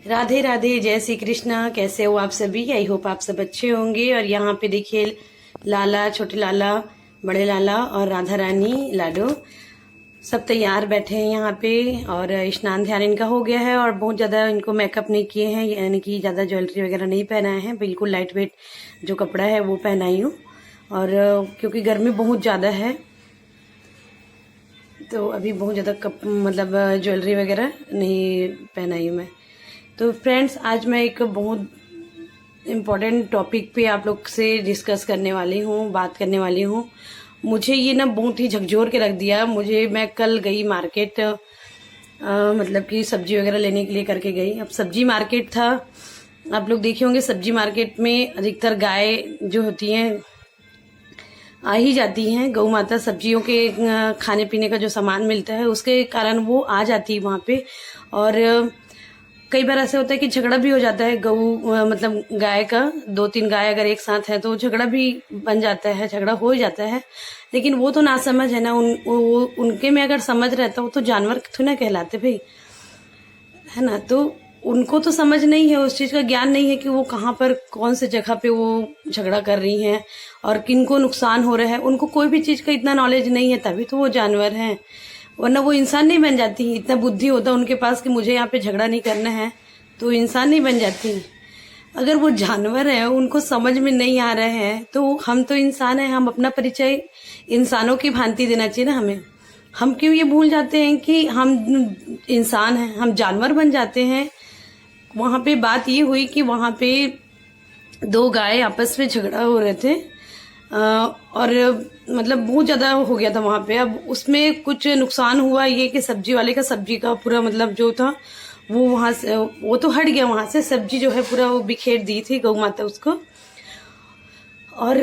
राधे राधे, जय श्री कृष्णा। कैसे हो आप सभी? आई होप आप सब अच्छे होंगे। और यहाँ पे देखिए लाला, छोटे लाला, बड़े लाला और राधा रानी लाडो सब तैयार बैठे हैं यहाँ पे। और स्नान ध्यान इनका हो गया है और बहुत ज्यादा इनको मेकअप नहीं किए हैं, यानी कि ज्यादा ज्वेलरी वगैरह नहीं पहनाए हैं। बिल्कुल लाइट वेट जो कपड़ा है वो पहनाई हूँ। और क्योंकि गर्मी बहुत ज्यादा है तो अभी बहुत ज्यादा मतलब ज्वेलरी वगैरह नहीं पहनाई हूँ मैं। तो फ्रेंड्स, आज मैं एक बहुत इम्पोर्टेंट टॉपिक पे आप लोग से डिस्कस करने वाली हूँ, बात करने वाली हूँ। मुझे ये ना बहुत ही झकझोर के रख दिया। मैं कल गई मार्केट, मतलब कि सब्जी वगैरह लेने के लिए करके गई। अब सब्जी मार्केट था, आप लोग देखे होंगे सब्जी मार्केट में अधिकतर गाय जो होती हैं आ ही जाती हैं। गौ माता सब्जियों के खाने पीने का जो सामान मिलता है उसके कारण वो आ जाती है वहाँ पे। और कई बार ऐसा होता है कि झगड़ा भी हो जाता है। मतलब गाय का 2-3 गाय अगर एक साथ है तो झगड़ा भी बन जाता है, झगड़ा हो जाता है। लेकिन वो तो ना समझ है ना, उनके में अगर समझ रहता हो तो जानवर तो ना कहलाते भाई, है ना। तो उनको तो समझ नहीं है, उस चीज का ज्ञान नहीं है कि वो कहाँ पर कौन से जगह पे वो झगड़ा कर रही हैं और किनको नुकसान हो रहा है। उनको कोई भी चीज का इतना नॉलेज नहीं है, तभी तो वो जानवर हैं, वरना वो इंसान नहीं बन जाती। इतना बुद्धि होता उनके पास कि मुझे यहाँ पे झगड़ा नहीं करना है तो इंसान नहीं बन जाती। अगर वो जानवर है, उनको समझ में नहीं आ रहा है, तो हम तो इंसान है, हम अपना परिचय इंसानों की भांति देना चाहिए ना हमें। हम क्यों ये भूल जाते हैं कि हम इंसान हैं, हम जानवर बन जाते हैं। वहां पे बात ये हुई कि वहां पे 2 गाय आपस में झगड़ा हो रहे थे और मतलब बहुत ज्यादा हो गया था वहां पे। अब उसमें कुछ नुकसान हुआ ये कि सब्जी वाले का सब्जी का पूरा मतलब जो था वो वहां से वो तो हट गया, वहां से सब्जी जो है पूरा वो बिखेर दी थी गौ माता उसको। और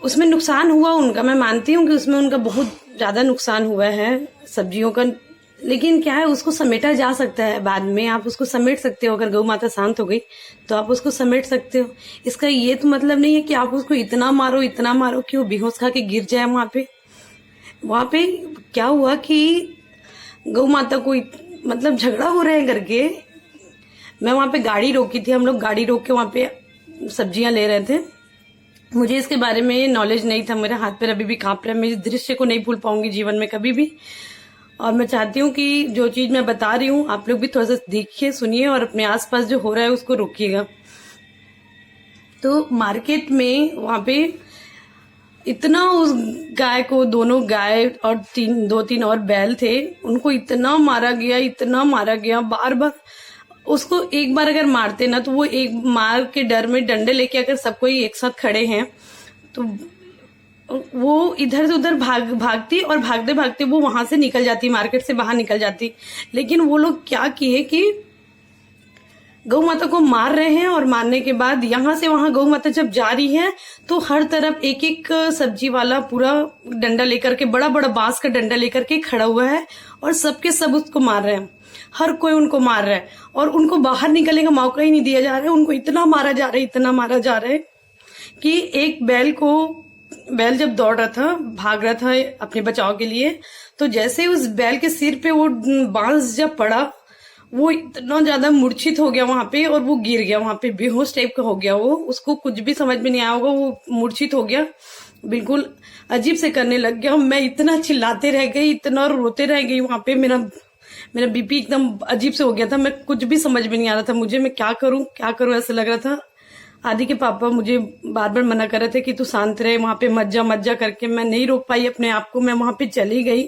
उसमें नुकसान हुआ उनका, मैं मानती हूँ कि उसमें उनका बहुत ज्यादा नुकसान हुआ है सब्जियों का। लेकिन क्या है, उसको समेटा जा सकता है, बाद में आप उसको समेट सकते हो। अगर गौ माता शांत हो गई तो आप उसको समेट सकते हो। इसका ये तो मतलब नहीं है कि आप उसको इतना मारो कि वो बेहोश खा के गिर जाए। वहां पे क्या हुआ कि गौ माता को मतलब झगड़ा हो रहा है करके मैं वहां पे गाड़ी रोकी थी। हम लोग गाड़ी रोक के वहां पे सब्जियां ले रहे थे। मुझे इसके बारे में नॉलेज नहीं था, मेरा हाथ पैर अभी भी कांप रहा है। मैं इस दृश्य को नहीं भूल पाऊंगी जीवन में कभी भी। और मैं चाहती हूँ कि जो चीज मैं बता रही हूँ आप लोग भी थोड़ा सा देखिए, सुनिए और अपने आसपास जो हो रहा है उसको रोकिएगा। तो मार्केट में वहां पे इतना उस गाय को, दोनों गाय और 2-3 और बैल थे, उनको इतना मारा गया बार बार। उसको एक बार अगर मारते ना तो वो एक मार के डर में डंडे लेके अगर सब कोई एक साथ खड़े हैं तो वो इधर से उधर भागती और भागते भागते वो वहां से निकल जाती, मार्केट से बाहर निकल जाती। लेकिन वो लोग क्या किए कि गौ माता को मार रहे हैं और मारने के बाद यहाँ से वहां गौ माता जब जा रही है तो हर तरफ एक एक सब्जी वाला पूरा डंडा लेकर के, बड़ा बड़ा बांस का डंडा लेकर के खड़ा हुआ है और सबके सब उसको मार रहे हैं। हर कोई उनको मार रहा है और उनको बाहर निकलने का मौका ही नहीं दिया जा रहा है। उनको इतना मारा जा रहा है कि एक बैल जब दौड़ रहा था, भाग रहा था अपने बचाव के लिए, तो जैसे उस बैल के सिर पे वो बांस जब पड़ा, वो इतना ज्यादा मूर्छित हो गया वहां पे और वो गिर गया वहां पे, बेहोश टाइप का हो गया। वो उसको कुछ भी समझ में नहीं आया होगा, वो मूर्छित हो गया, बिल्कुल अजीब से करने लग गया। मैं इतना चिल्लाते रह गई, इतना रोते रह गई वहां पे। मेरा बीपी एकदम अजीब से हो गया था। मैं कुछ भी समझ में नहीं आ रहा था मुझे, मैं क्या करूं ऐसा लग रहा था। आदि के पापा मुझे बार बार मना कर रहे थे कि तू शांत रहे, वहां पे मत जा करके। मैं नहीं रोक पाई अपने आप को, मैं वहां पे चली गई।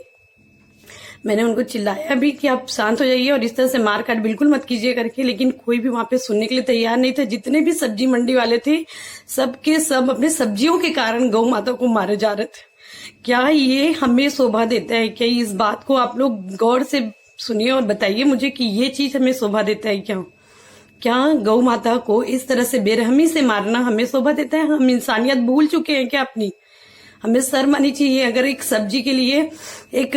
मैंने उनको चिल्लाया भी कि आप शांत हो जाइए और इस तरह से मार काट बिल्कुल मत कीजिए करके, लेकिन कोई भी वहां पे सुनने के लिए तैयार नहीं था। जितने भी सब्जी मंडी वाले थे सबके सब अपने सब्जियों के कारण गौ माता को मारे जा रहे थे। क्या ये हमें शोभा देता है? क्या इस बात को आप लोग गौर से सुनिए और बताइए मुझे कि ये चीज हमें शोभा देता है क्या गौ माता को इस तरह से बेरहमी से मारना हमें शोभा देता है? हम इंसानियत भूल चुके हैं क्या अपनी? हमें शर्म आनी चाहिए। अगर एक सब्जी के लिए एक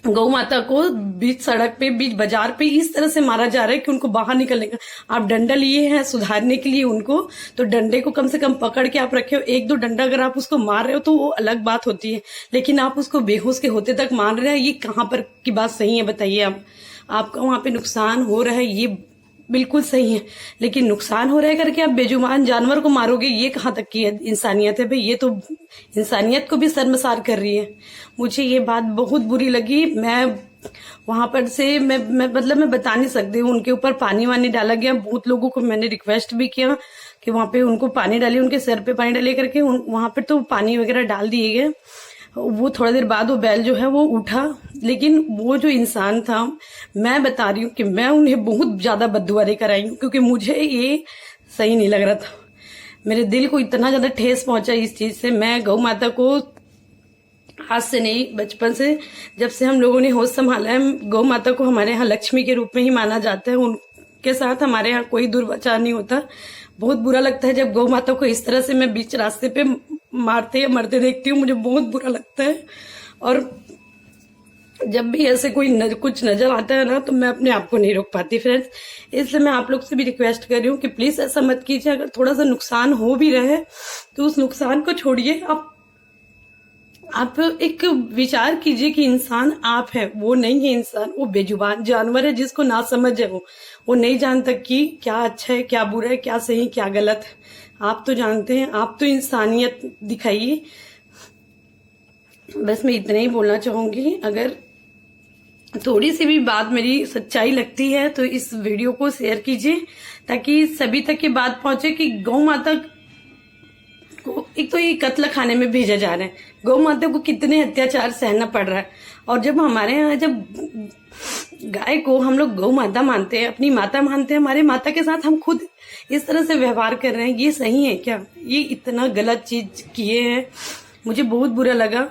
गौ माता को बीच सड़क पे, बीच बाजार पे इस तरह से मारा जा रहा है कि उनको बाहर निकलने का, आप डंडा लिए हैं सुधारने के लिए उनको, तो डंडे को कम से कम पकड़ के आप रखे हो। 1-2 डंडा अगर आप उसको मार रहे हो तो वो अलग बात होती है, लेकिन आप उसको बेहोश के होते तक मार रहे हैं। ये कहाँ पर की बात सही है बताइए? आपका वहां पे नुकसान हो रहा है, ये बिल्कुल सही है, लेकिन नुकसान हो रहा है करके आप बेजुबान जानवर को मारोगे, ये कहाँ तक की इंसानियत है भाई? ये तो इंसानियत को भी शर्मसार कर रही है। मुझे ये बात बहुत बुरी लगी। मैं वहां पर से मैं मतलब मैं बता नहीं सकती हूँ। उनके ऊपर पानी वानी डाला गया, बहुत लोगों को मैंने रिक्वेस्ट भी किया कि वहां पे उनको पानी डालिए, उनके सर पे पानी डालिए करके। वहां पर तो पानी वगैरह डाल दिए गए। वो थोड़ा देर बाद वो बैल जो है वो उठा, लेकिन वो जो इंसान था, मैं बता रही हूँ कि मैं उन्हें बहुत ज्यादा बद्दुआ लेकर आई हूँ, क्योंकि मुझे ये सही नहीं लग रहा था। मेरे दिल को इतना ज्यादा ठेस पहुंचा इस चीज से। मैं गौ माता को आज से नहीं, बचपन से जब से हम लोगों ने होश संभाला है, गौ माता को हमारे यहाँ लक्ष्मी के रूप में ही माना जाता है। उनके साथ हमारे यहाँ कोई दुर्व्यवहार नहीं होता। बहुत बुरा लगता है जब गौ माता को इस तरह से मैं बीच रास्ते पे मारते या मरते देखती हूँ, मुझे बहुत बुरा लगता है। और जब भी ऐसे कोई कुछ नजर आता है ना, तो मैं अपने आप को नहीं रोक पाती फ्रेंड्स। इसलिए मैं आप लोग से भी रिक्वेस्ट कर रही हूँ कि प्लीज ऐसा मत कीजिए। अगर थोड़ा सा नुकसान हो भी रहे तो उस नुकसान को छोड़िए। आप एक विचार कीजिए कि इंसान आप है, वो नहीं है इंसान, वो बेजुबान जानवर है जिसको ना समझ है। वो नहीं जानता कि क्या अच्छा है, क्या बुरा है, क्या सही, क्या गलत है। आप तो जानते हैं। आप तो इंसानियत दिखाइए। बस मैं इतना ही बोलना चाहूंगी। अगर थोड़ी सी भी बात मेरी सच्चाई लगती है तो इस वीडियो को शेयर कीजिए, ताकि सभी तक ये बात पहुंचे कि गौ माता को एक तो ये कत्ल खाने में भेजा जा रहा है, गौ माता को कितने अत्याचार सहना पड़ रहा है। और जब हमारे यहाँ जब गाय को हम लोग गौ माता मानते हैं, अपनी माता मानते हैं, हमारे माता के साथ हम खुद इस तरह से व्यवहार कर रहे हैं, ये सही है क्या? ये इतना गलत चीज किए हैं, मुझे बहुत बुरा लगा।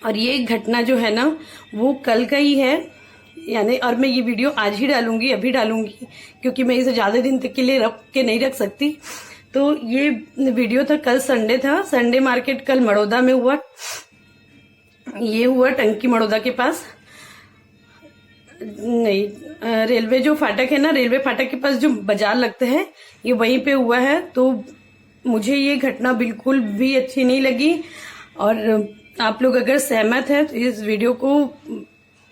और ये घटना जो है ना, वो कल का ही है यानी। और मैं ये वीडियो आज ही डालूंगी, अभी डालूंगी, क्योंकि मैं इसे ज्यादा दिन तक के लिए रख के नहीं रख सकती। तो ये वीडियो था, कल संडे था। संडे मार्केट कल मड़ौदा में हुआ। ये हुआ टंकी मड़ौदा के पास, नहीं, रेलवे जो फाटक है ना, रेलवे फाटक के पास जो बाजार लगता है, ये वहीं पे हुआ है। तो मुझे ये घटना बिल्कुल भी अच्छी नहीं लगी। और आप लोग अगर सहमत हैं तो इस वीडियो को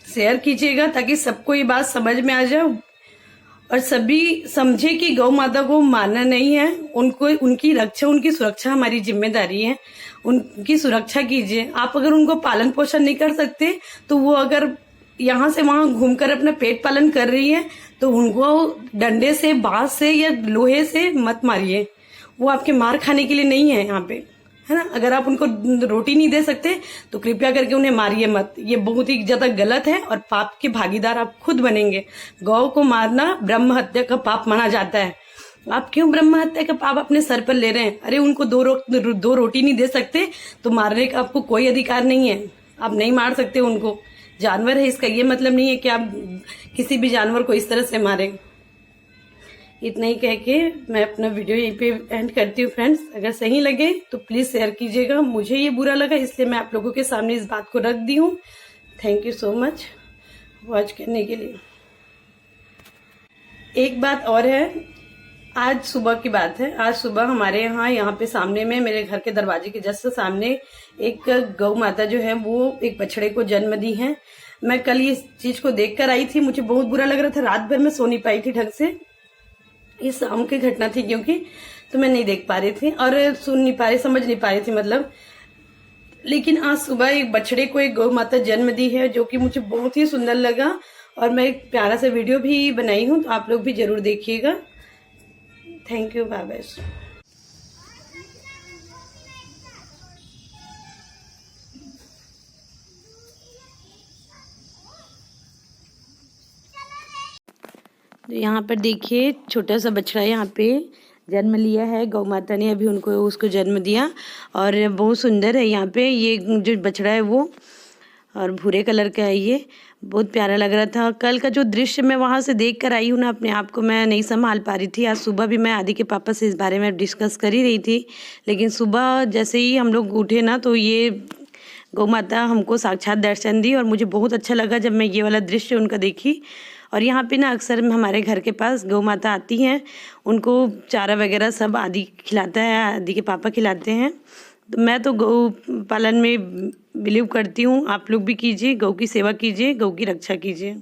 शेयर कीजिएगा, ताकि सबको ये बात समझ में आ जाए और सभी समझे कि गौ माता को मारना नहीं है, उनको उनकी रक्षा, उनकी सुरक्षा हमारी जिम्मेदारी है। उनकी सुरक्षा कीजिए। आप अगर उनको पालन पोषण नहीं कर सकते, तो वो अगर यहाँ से वहां घूमकर अपना पेट पालन कर रही है, तो उनको डंडे से, बांस से या लोहे से मत मारिए। वो आपके मार खाने के लिए नहीं है यहाँ पे, है ना। अगर आप उनको रोटी नहीं दे सकते तो कृपया करके उन्हें मारिए मत। ये बहुत ही ज्यादा गलत है और पाप के भागीदार आप खुद बनेंगे। गौ को मारना ब्रह्म हत्या का पाप माना जाता है। आप क्यों ब्रह्म हत्या का पाप अपने सर पर ले रहे हैं? अरे उनको दो रोटी नहीं दे सकते तो मारने का आपको कोई अधिकार नहीं है। आप नहीं मार सकते उनको, जानवर है। इसका ये मतलब नहीं है कि आप किसी भी जानवर को इस तरह से मारें। इतना ही कह के मैं अपना वीडियो यहीं पे एंड करती हूँ फ्रेंड्स। अगर सही लगे तो प्लीज शेयर कीजिएगा। मुझे ये बुरा लगा, इसलिए मैं आप लोगों के सामने इस बात को रख दी हूँ। Thank you so much watch करने के लिए। एक बात और है, आज सुबह की बात है। आज सुबह हमारे यहाँ पे सामने में, मेरे घर के दरवाजे के जस्ट सामने एक गौ माता जो है वो एक बछड़े को जन्म दी है। मैं कल इस चीज को देख कर आई थी, मुझे बहुत बुरा लग रहा था। रात भर मैं सो नहीं पाई थी ढंग से। ये शाम की घटना थी क्योंकि, तो मैं नहीं देख पा रही थी और सुन नहीं पा रही, समझ नहीं पा रही थी मतलब। लेकिन आज सुबह एक बछड़े को एक गौ माता जन्म दी है, जो कि मुझे बहुत ही सुंदर लगा। और मैं एक प्यारा सा वीडियो भी बनाई हूँ, तो आप लोग भी जरूर देखिएगा। Thank you, bye bye. तो यहाँ पर देखिए छोटा सा बछड़ा यहाँ पे जन्म लिया है। गौ माता ने अभी उसको जन्म दिया और बहुत सुंदर है। यहाँ पे ये जो बछड़ा है वो, और भूरे कलर का है, ये बहुत प्यारा लग रहा था। कल का जो दृश्य मैं वहाँ से देख कर आई हूँ ना, अपने आप को मैं नहीं संभाल पा रही थी। आज सुबह भी मैं आदि के पापा से इस बारे में डिस्कस कर ही रही थी, लेकिन सुबह जैसे ही हम लोग उठे ना, तो ये गौ माता हमको साक्षात दर्शन दी और मुझे बहुत अच्छा लगा जब मैं ये वाला दृश्य उनका देखी। और यहाँ पे ना अक्सर हमारे घर के पास गौ माता आती हैं, उनको चारा वगैरह सब आदि खिलाता है, आदि के पापा खिलाते हैं। तो मैं तो गौ पालन में बिलीव करती हूँ। आप लोग भी कीजिए, गौ की सेवा कीजिए, गौ की रक्षा कीजिए।